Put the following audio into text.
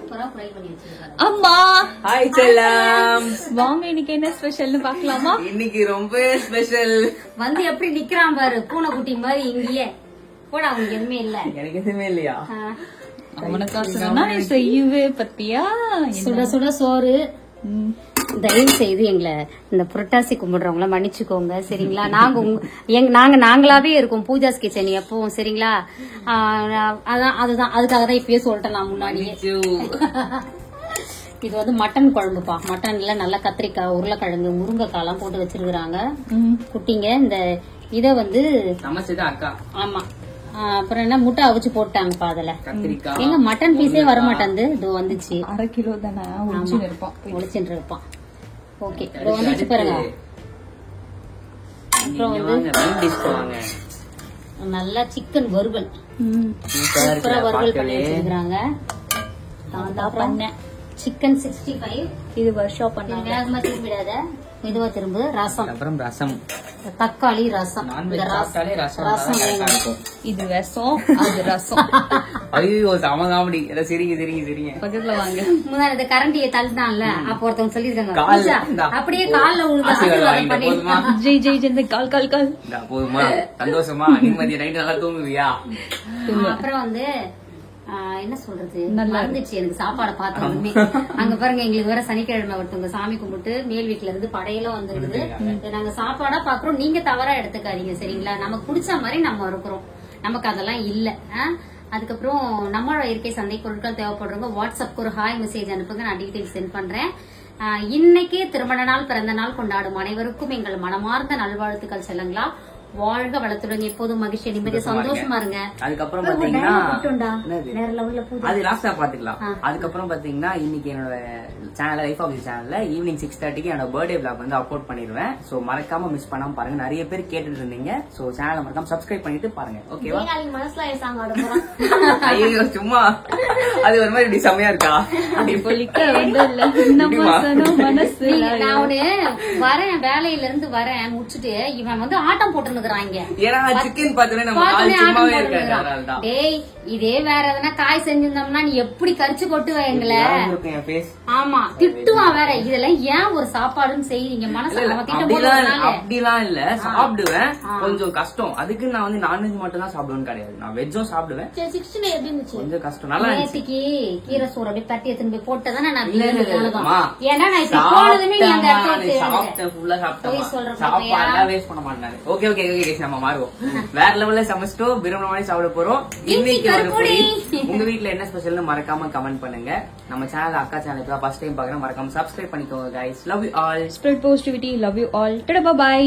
சூப்பரா ஃப்ரை பண்ணி வச்சிருக்காங்க. அம்மா ஹாய் செல்லம், வாங்க இன்னைக்கு என்ன ஸ்பெஷல்னு பாக்கலாமா? இன்னைக்கு ரொம்ப ஸ்பெஷல். வந்து எப்படி நிக்கிறான் பாரு, பூனைக்குட்டி மாதிரி இங்கேயே போட. அவனுக்கு எதுவுமே இல்ல, எனக்கு எதுவுமே இல்லையா? அவனுக்காக நீ செய்யவே பத்தியா? சுட சுட சோறு. தயவு செய்து எங்களை இந்த புரட்டாசி கும்பிடுறவங்கள மன்னிச்சுக்கோங்க சரிங்களா? நாங்களாவே இருக்கோம் பூஜாஸ் கிச்சன் எப்பவும் சரிங்களா? அதுதான் அதுக்காக தான் இப்பயே சொல்லிட்டேன் நான் முன்னாடியே. இது வந்து மட்டன் குழம்புப்பா. மட்டன்ல நல்ல கத்திரிக்காய், உருளைக்கிழங்கு, முருங்கைக்காய் எல்லாம் போட்டு வச்சிருக்காங்க குட்டிங்க. இந்த இத வந்து சமைச்சது அக்கா. ஆமா, அப்புறம் என்ன முட்டை அவிச்சு போட்டாங்கப்பா. அதுல எங்க மட்டன் பீஸே வர மாட்டேங்குது. இது வந்துச்சு 1/2 கிலோ தானே ஒளிச்சுட்டு இருப்பான். ஓகே, இது வந்துச்சு பாருங்க. அப்புறம் வந்து நல்லா சிக்கன் வறுவல், சூப்பரா வறுவல் பண்ணி வச்சிருக்காங்க. சிக்கன் 65 இது வருஷம் பண்ணாங்க. வேகமா திரும்பி விடாத, மெதுவா திரும்ப. ரசம், அப்புறம் ரசம், தக்காளி ரசம். இது ரசம், அது ரசம். ஐயோ செம காமெடி. சரிங்க சரிங்க சரிங்க, பக்கத்துல வாங்க. முன்னாடி கரண்டியை தள்ளினான்ல, அப்ப ஒருத்தவங்க சொல்லிருக்காங்க அப்படியே கால்ல விழுந்து ஜெய் ஜெய் ஜெய் கால் கால் கால். போதுமா? சந்தோஷமா? நிம்மதியா நைட்டு நல்லா தூங்குவியா? அப்புறம் வந்து என்ன சொல்றது, மறந்துச்சு எனக்கு சாப்பாடை பார்த்தோமே. அங்க பாருங்க, எங்களுக்கு வேற சனிக்கிழமை ஒருத்தவங்க சாமி கும்பிட்டு மேல் வீட்டுல இருந்து படையெல்லாம் வந்துருக்குது. நாங்க சாப்பாடா பாக்குறோம், நீங்க தவறா எடுத்துக்காதீங்க சரிங்களா? நமக்கு பிடிச்ச மாதிரி நம்ம இருக்கிறோம், நமக்கு அதெல்லாம் இல்ல. அதுக்கப்புறம் நம்மளோட இயற்கை சந்தை பொருட்கள் தேவைப்படுறவங்க வாட்ஸ்அப்க்கு ஒரு ஹாய் மெசேஜ் அனுப்புங்க, நான் டீடைல்ஸ் சென்ட் பண்றேன். இன்னைக்கு திருமண நாள், பிறந்த நாள் கொண்டாடும் அனைவருக்கும் எங்கள் மனமார்ந்த நல்வாழ்த்துக்கள் செல்லுங்களா. வாழ்க வளத்துடன் எப்போதும் மகிழ்ச்சி, நிம்மதி, சந்தோஷமா இருங்க. அதுக்கப்புறம் பாத்தீங்கன்னா அது லாஸ்டா பாத்துக்கலாம். அதுக்கப்புறம் பாத்தீங்கன்னா இன்னைக்கு என்னோட சேனல் லைஃப் ஆஃப் தி சேனல்ல ஈவினிங் 6:30க்கு என்னோட பர்த்டே விளாக் வந்து அப்லோட் பண்ணிடுவேன். சோ மறக்காம மிஸ் பண்ணாம பாருங்க. நிறைய பேர் கேட்டுட்டு இருந்தீங்க. சோ சேனலை மறக்காம சப்ஸ்கிரைப் பண்ணிட்டு பாருங்க. ஓகேவா? ஐயோ சும்மா, அது ஒரு மாதிரி இப்படி செமையா இருக்கா? நான் வரேன், வேலையில இருந்து வரேன் முடிச்சுட்டு இவன் வந்து ஆட்டம் போட்டு இதே வேற எதனா காய் செஞ்சிருந்தோம்னா நீ எப்படி கரிச்சு கொட்டுவ எங்களை. ஆமா, திட்டுவான் வேற. இதெல்லாம் ஏன் ஒரு சாப்பாடுன்னு செய்றீங்க? மனசுல அப்படிலாம் இல்ல, சாப்பிடுவேன். கொஞ்சம் கஷ்டம். அதுக்கு நான் வந்து நான்வெஜ் மட்டும் தான் சாப்பிடுவேன்னு கிடையாது, நான் வெஜ்ஜும் சாப்பிடுவேன். கொஞ்சம் கஷ்டம். நல்லா நேத்திக்கு கீரை சோறு அப்படியே தட்டி எடுத்துன்னு போய் போட்டதானே நான். ஏன்னா நான் இப்ப போனதுமே நீ அந்த இடத்துல ஃபுல்லா சாப்பிட்டேன், சாப்பாடு வேஸ்ட் பண்ண மாட்டேன். ஓகே ஓகே ஓகே, நம்ம மாறுவோம். வேற லெவல்ல சமைச்சிட்டோம், விரும்பின மாதிரி சாப்பிட போறோம். இன்னைக்கு உங்க வீட்டுல என்ன ஸ்பெஷல்னு மறக்காம கமெண்ட் பண்ணுங்க. நம்ம சேனல் அக்கா சேனல் இப்ப ஃபர்ஸ்ட் டைம் பாக்குறேன், மறக்காம சப்ஸ்கிரைப் பண்ணிக்கோங்க guys. Love you all. Spread positivity. Love you all. Tada bye bye.